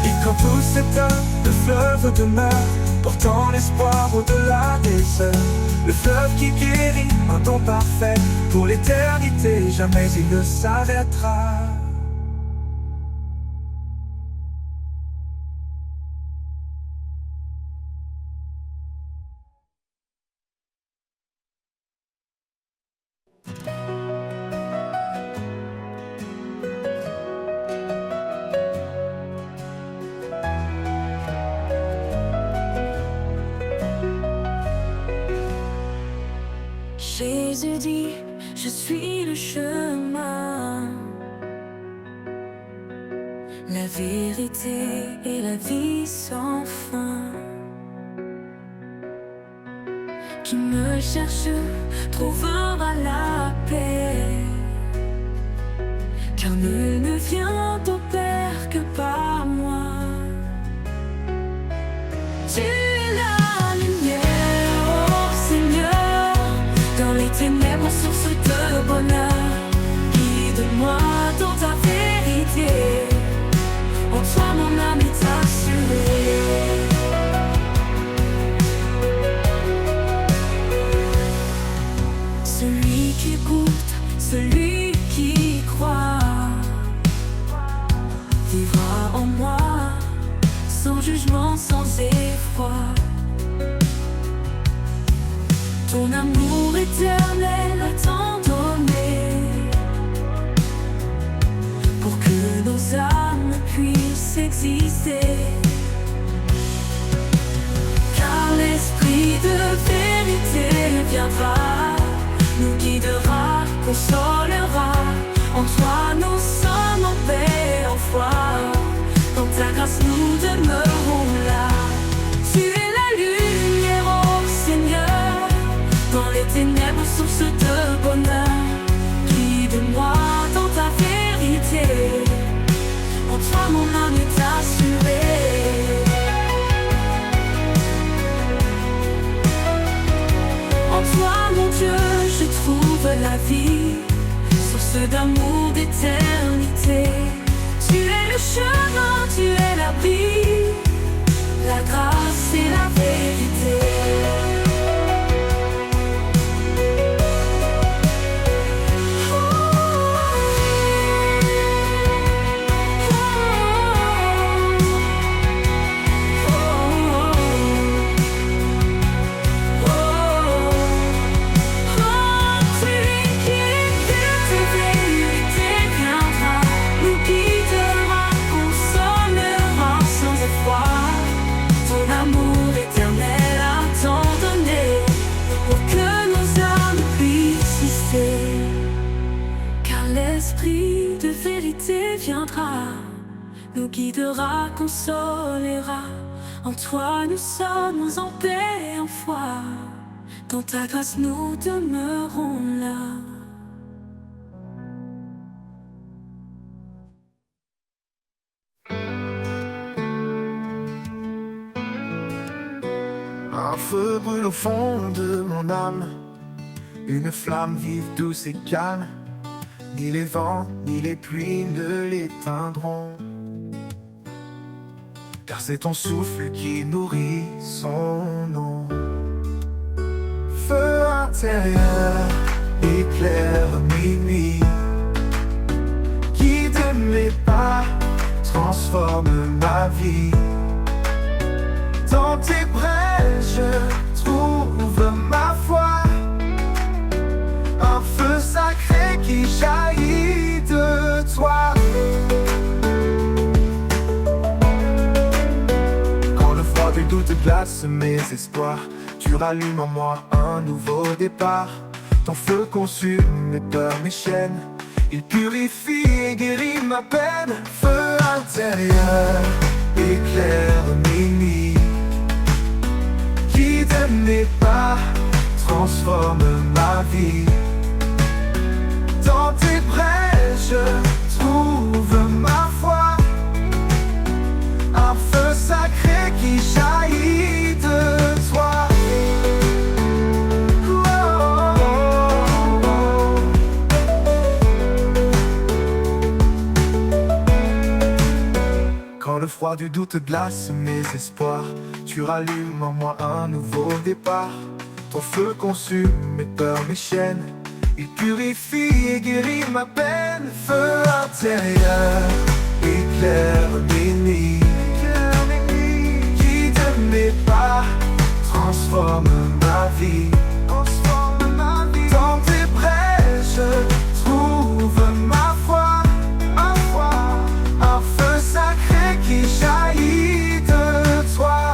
Et quand tout s'éteint, le fleuve demeure, portant l'espoir au-delà des heures. Le fleuve qui guérit, un don parfait pour l'éternité, jamais il ne s'arrêtera. Jésus dit, je suis le chemin, la vérité et la vie sans fin. Qui me cherche trouvera la paix, car nul ne vient au Père que par moi. Tu es la lumière, oh Seigneur, dans les ténèbres, source de bonheur. Guide-moi dans ta vérité, en toi mon âme est assurée. Celui qui écoute, celui qui croit, vivra en moi, sans jugement, sans effroi. Ton amour éternel a tant donné, pour que nos âmes puissent exister. Car l'esprit de vérité viendra, nous guidera, consolera. En toi nous sommes en paix, en foi. Dans ta grâce nous demeurons là. Tu es la lumière, oh Seigneur, dans les ténèbres, source de bonheur. Guide-moi dans ta vérité, en toi mon âme est assurée. En toi mon Dieu je trouve la vie, source d'amour, d'éternité. Tu es le chemin, tu es la vie, la grâce et la vérité. vérité viendra, nous guidera, consolera. En toi nous sommes en paix, en foi. Dans ta grâce nous demeurons là. Un feu brûle au fond de mon âme, une flamme vive, douce et calme. Ni les vents, ni les pluies ne l'éteindront, car c'est ton souffle qui nourrit son nom. Feu intérieur, éclaire mes nuits, guide mes pas, transforme ma vie. Dans tes braises, je trouve ma foi, un feu sacré qui jaillit de toi. Quand le froid du doute glace mes espoirs, tu rallumes en moi un nouveau départ. Ton feu consume mes peurs, mes chaînes, il purifie et guérit ma peine. Feu intérieur, éclaire mes nuits, guide mes pas, transforme ma vie. Dans tes braises, je trouve ma foi, un feu sacré qui jaillit de toi. Oh, oh, oh. Quand le froid du doute glace mes espoirs, tu rallumes en moi un nouveau départ. Ton feu consume mes peurs, mes chaînes, il purifie et guérit ma peine. Feu intérieur, éclaire mes nuits, guide mes pas, transforme ma vie. Dans tes braises, je trouve ma foi, un feu sacré qui jaillit de toi.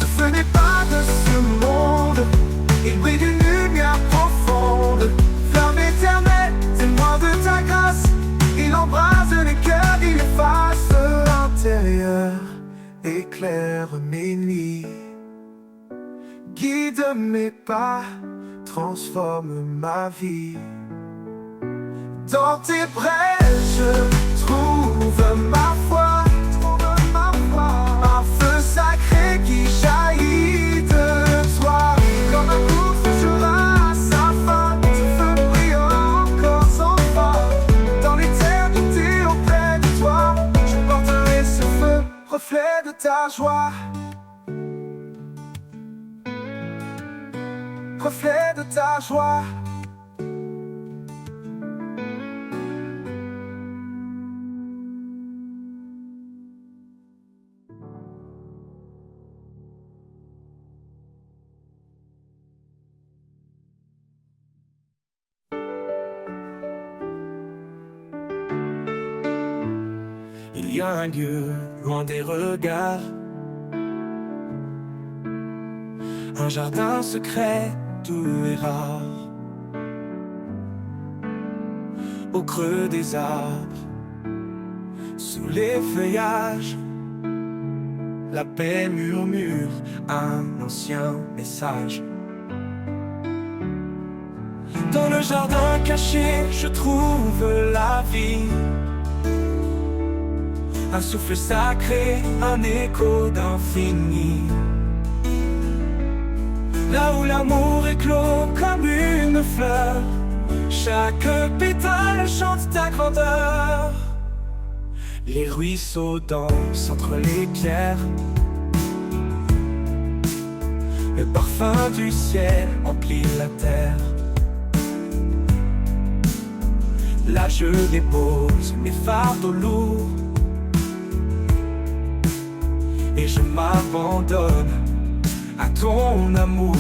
Ce feu n'est pas de ce monde, il brille d'une lumière profonde. Flamme éternelle, témoin de ta grâce, il embrase les cœurs, il efface. Intérieur, éclaire mes nuits, guide mes pas, transforme ma vie. Dans tes braises, je trouve ma foi, un feu sacré qui jaillit de toi. Quand ma course touchera à sa fin, ce feu brillera encore sans fin. Dans l'éternité auprès de toi, je porterai ce feu, reflet de ta joie, reflet de ta joie. Il y a un lieu loin des regards, un jardin secret doux et rare. Au creux des arbres, sous les feuillages, la paix murmure un ancien message. Dans le jardin caché, je trouve la vie, un souffle sacré, un écho d'infini. Là où l'amour éclot comme une fleur, chaque pétale chante ta grandeur. Les ruisseaux dansent entre les pierres, le parfum du ciel emplit la terre. Là je dépose mes fardeaux lourds et je m'abandonne à ton amour.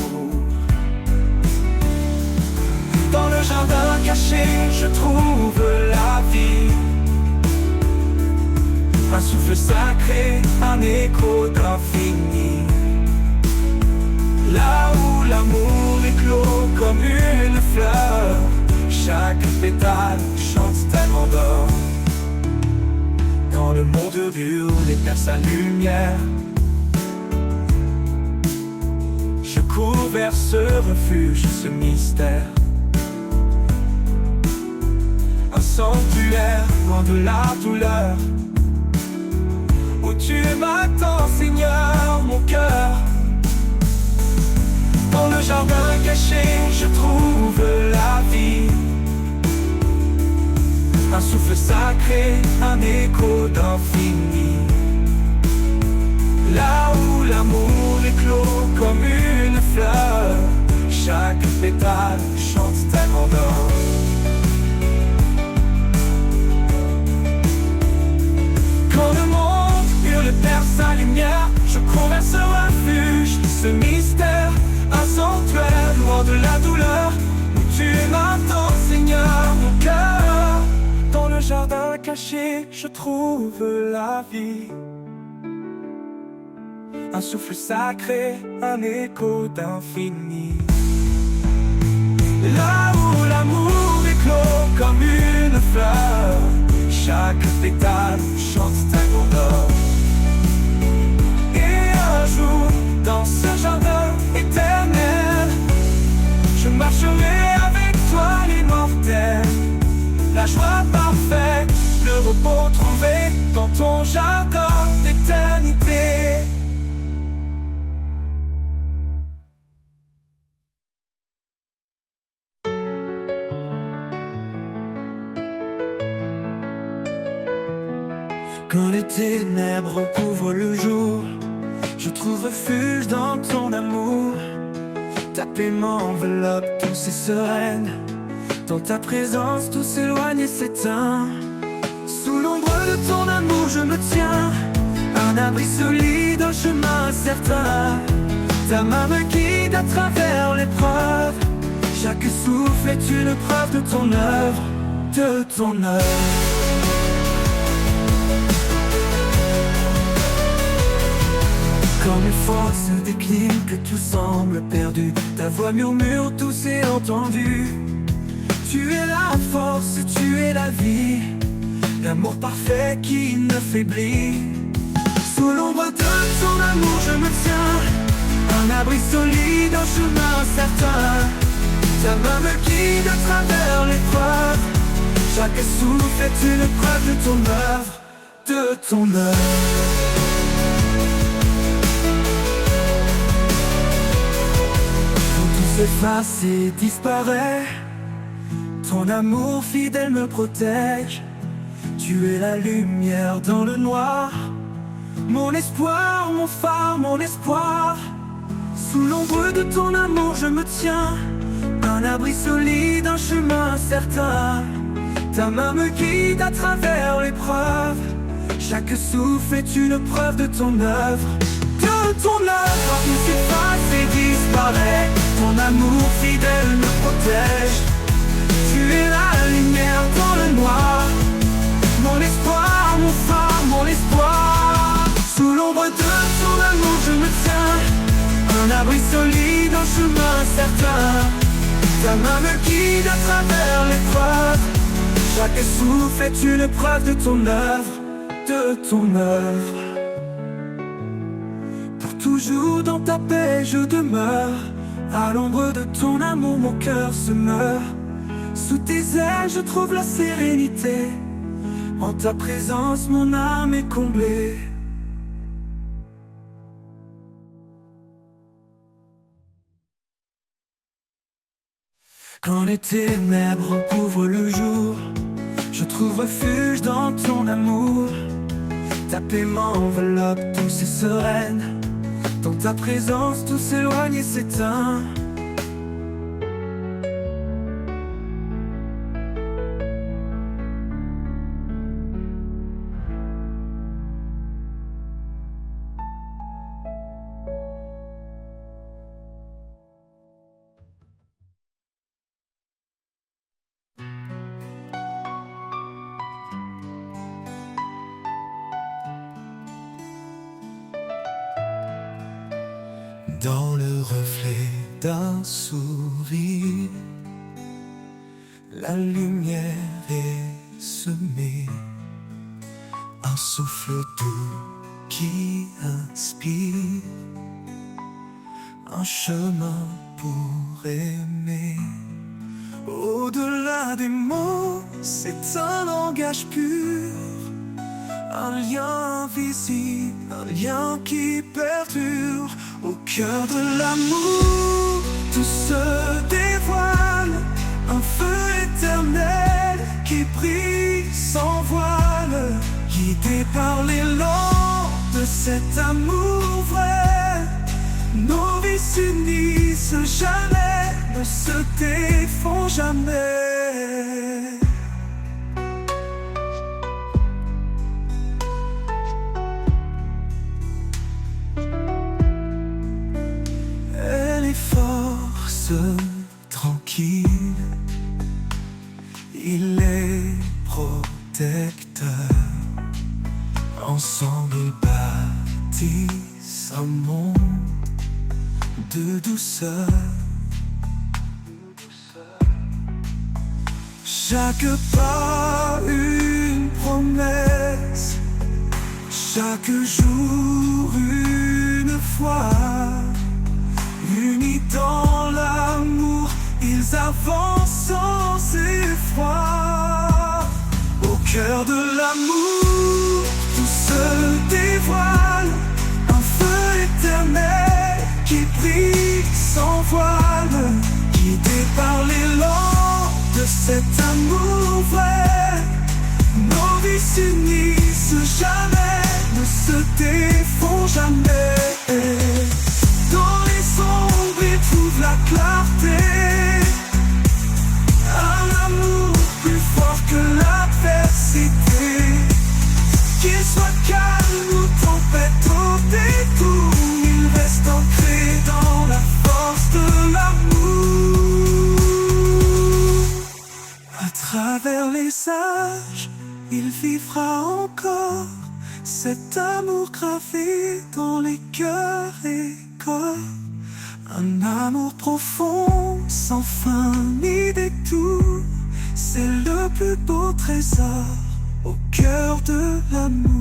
Dans le jardin caché, je trouve la vie, un souffle sacré, un écho d'infini. Là où l'amour éclot comme une fleur, chaque pétale chante m'endort. Quand le monde hurle et perd sa lumière, je cours vers ce refuge, ce mystère. Un sanctuaire loin de la douleur, où tu m'attends, Seigneur, mon cœur. Dans le jardin caché, je trouve la vie. Un souffle sacré, un écho d'infini. Là où l'amour éclot comme une fleur, chaque pétale chante ta grandeur. Quand le monde hurle perd sa lumière, je cours vers ce refuge, ce mystère. Un sanctuaire loin de la douleur, où tu m'attends, Seigneur, mon cœur. Dans le jardin caché, je trouve la vie. Un souffle sacré, un écho d'infini. Là où l'amour éclot comme une fleur, chaque pétale chante ta grandeur. Et un jour, dans ce jardin éternel, je marcherai avec toi l'immortel. La joie parfaite, le repos trouvé dans ton jardin d'éternité. Quand les ténèbres recouvrent le jour, je trouve refuge dans ton amour. Ta paix m'enveloppe douce et sereine. Dans ta présence, tout s'éloigne et s'éteint. Sous l'ombre de ton amour, je me tiens. Un abri solide, un chemin certain. Ta main me guide à travers l'épreuve. Chaque souffle est une preuve de ton œuvre, de ton œuvre. Quand mes forces déclinent, que tout semble perdu, ta voix murmure, tout s'est entendu. Tu es la force, tu es la vie, l'amour parfait qui ne faiblit. Sous l'ombre de ton amour je me tiens, un abri solide, un chemin certain. Ta main me guide à travers l'épreuve. Chaque souffle est une preuve de ton œuvre, de ton œuvre. S'efface et disparaît, ton amour fidèle me protège. Tu es la lumière dans le noir, mon espoir, mon phare, mon espoir. Sous l'ombre de ton amour je me tiens, un abri solide, un chemin certain. Ta main me guide à travers l'épreuve. Chaque souffle est une preuve de ton œuvre, de ton œuvre. Tout s'efface et disparaît, ton amour fidèle me protège. Tu es la lumière dans le noir, mon espoir, mon phare, mon espoir. Sous l'ombre de ton amour je me tiens, un abri solide, un chemin certain. Ta main me guide à travers l'épreuve. Chaque souffle est une preuve de ton œuvre, de ton œuvre. Pour toujours dans ta paix je demeure. À l'ombre de ton amour mon cœur se meurt. Sous tes ailes je trouve la sérénité. En ta présence mon âme est comblée. Quand les ténèbres recouvrent le jour, je trouve refuge dans ton amour. Ta paix m'enveloppe douce et sereine. Dans ta présence tout s'éloigne et s'éteint. Dans le reflet d'un sourire, la lumière est semer un souffle doux qui inspire, un chemin pour aimer. Au-delà des mots, c'est un langage pur, un lien invisible, un lien qui perdure. Au cœur de l'amour, tout se dévoile, un feu éternel qui brille sans voile, guidé par l'élan de cet amour vrai. Nos vies s'unissent jamais, ne se défont jamais. Et les forces tranquilles, il est protecteur. Ensemble ils bâtissent un monde de douceur. Chaque pas une promesse, chaque jour une foi. Unis dans l'amour, ils avancent sans effroi. Au cœur de l'amour, tout se dévoile, un feu éternel qui brille sans voile, guidé par l'élan de cet amour vrai. Nos vies s'unissent jamais, ne se défont jamais. Dans les ombres, ils trouvent la clarté, un amour plus fort que l'adversité. Qu'il soit calme ou tempête au détour, il reste ancré dans la force de l'amour. À travers les âges, il vivra encore cet amour gravé dans les cœurs et corps. Un amour profond, sans fin ni détour, c'est le plus beau trésor au cœur de l'amour.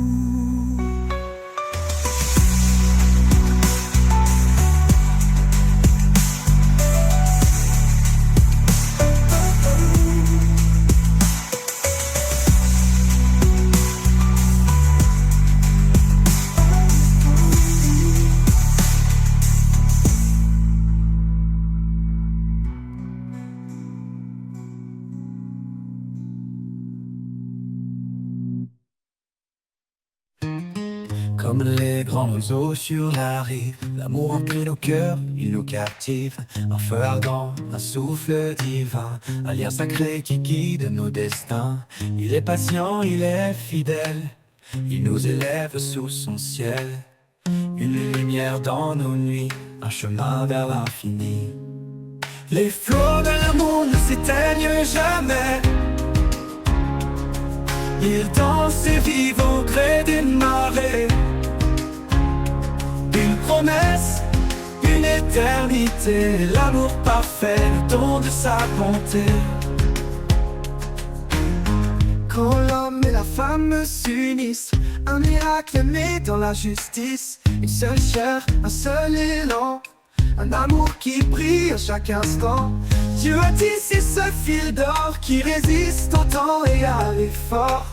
Comme les grands oiseaux sur la rive, l'amour remplit nos cœurs, il nous captive. Un feu ardent, un souffle divin, un lien sacré qui guide nos destins. Il est patient, il est fidèle, il nous élève sous son ciel. Une lumière dans nos nuits, un chemin vers l'infini. Les flots de l'amour ne s'éteignent jamais, ils dansent et vivent au gré des marées. Une promesse, une éternité, l'amour parfait, le don de sa bonté. Quand l'homme et la femme s'unissent, un miracle né dans la justice. Une seule chair, un seul élan, un amour qui brille à chaque instant. Dieu a tissé ce fil d'or qui résiste au temps et à l'effort.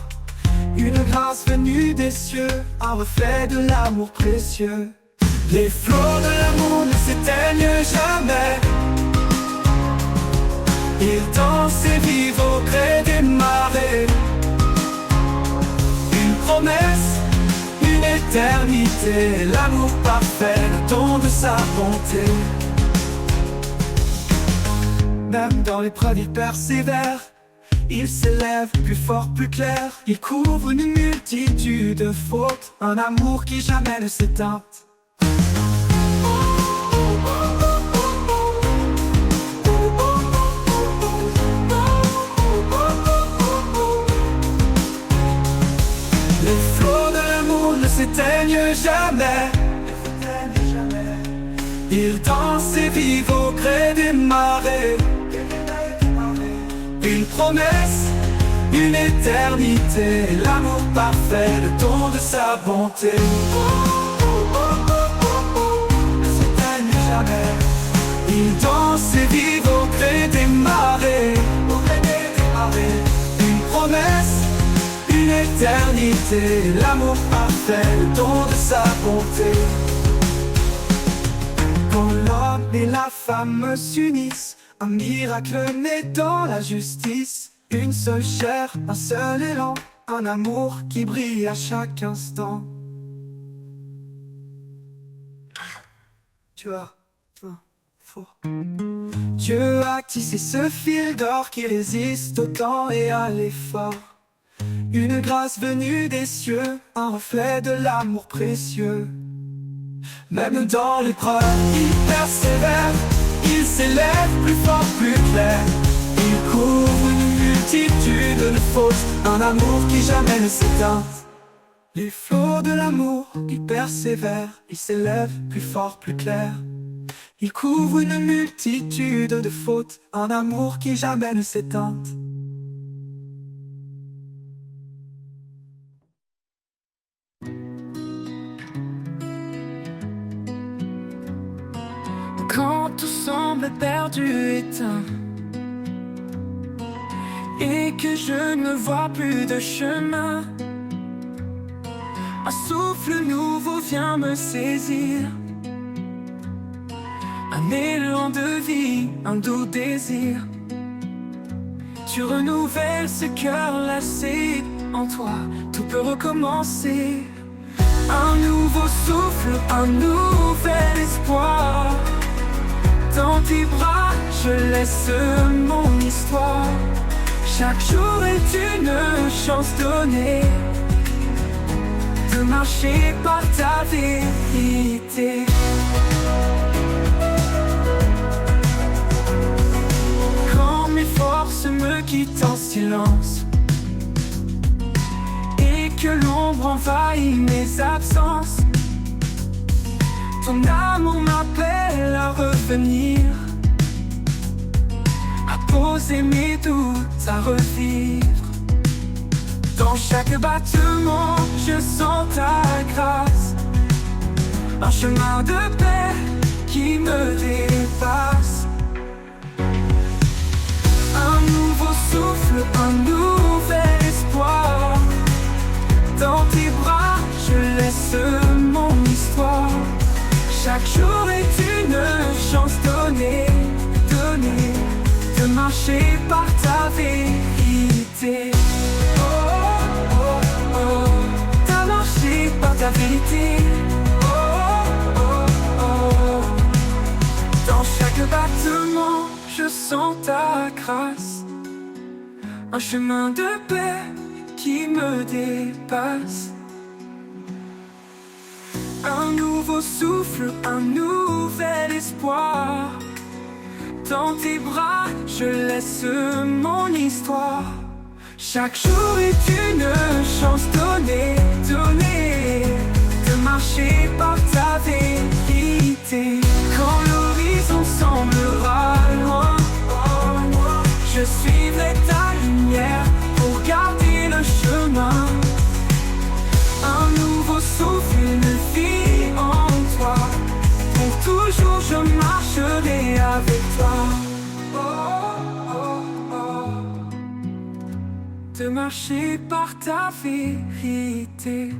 Une grâce venue des cieux, un reflet de l'amour précieux. Les flots de l'amour ne s'éteignent jamais, ils dansent et vivent au gré des marées. Une promesse, une éternité, l'amour parfait, le don de sa bonté. Même dans l'épreuve il persévère, il s'élève plus fort, plus clair. Il couvre une multitude de fautes, un amour qui jamais ne s'éteint. Les flots de l'amour ne s'éteignent jamais, ils dansent et vivent au gré des marées. Une promesse, une éternité, l'amour parfait, le don de sa bonté. Ne s'éteigne jamais. Il danse et vive au gré des marées, au gré des marées. Une promesse, une éternité, l'amour parfait, le don de sa bonté. Quand l'homme et la femme s'unissent, un miracle naît dans la justice. Une seule chair, un seul élan, un amour qui brille à chaque instant. Tu as fort. Dieu a tissé ce fil d'or qui résiste au temps et à l'effort. Une grâce venue des cieux, un reflet de l'amour précieux. Même dans l'épreuve, il persévère, il s'élève plus fort, plus clair. Il couvre une multitude de fautes, un amour qui jamais ne s'éteint. Les flots de l'amour, il persévère, il s'élève plus fort, plus clair. Il couvre une multitude de fautes, un amour qui jamais ne s'éteint. Quand tout semble perdu, éteint, et que je ne vois plus de chemin, un souffle nouveau vient me saisir. Un élan de vie, un doux désir. Tu renouvelles ce cœur lassé. En toi, tout peut recommencer. Un nouveau souffle, un nouvel espoir. Dans tes bras, je laisse mon histoire. Chaque jour est une chance donnée de marcher par ta vérité. Quand mes forces me quittent en silence et que l'ombre envahit mes absences, ton amour m'appelle à revenir, à poser mes doutes, à revivre. Dans chaque battement, je sens ta grâce, un chemin de paix qui me dépasse. Un nouveau souffle, un nouvel espoir. Dans tes bras, je laisse mon histoire. Chaque jour est une chance donnée, de marcher par ta vérité. Oh, oh, oh, t'as marché par ta vérité. Oh, oh, oh, dans chaque battement, je sens ta grâce, un chemin de paix qui me dépasse. Un nouveau souffle, un nouvel espoir. Dans tes bras, je laisse mon histoire. Chaque jour est une chance donnée, de marcher par ta vérité. Quand l'horizon semblera loin, je suivrai ta lumière pour garder le chemin. Un nouveau souffle, une vie en toi. Pour toujours je marcherai avec toi. Oh, oh, oh. De marcher par ta vérité.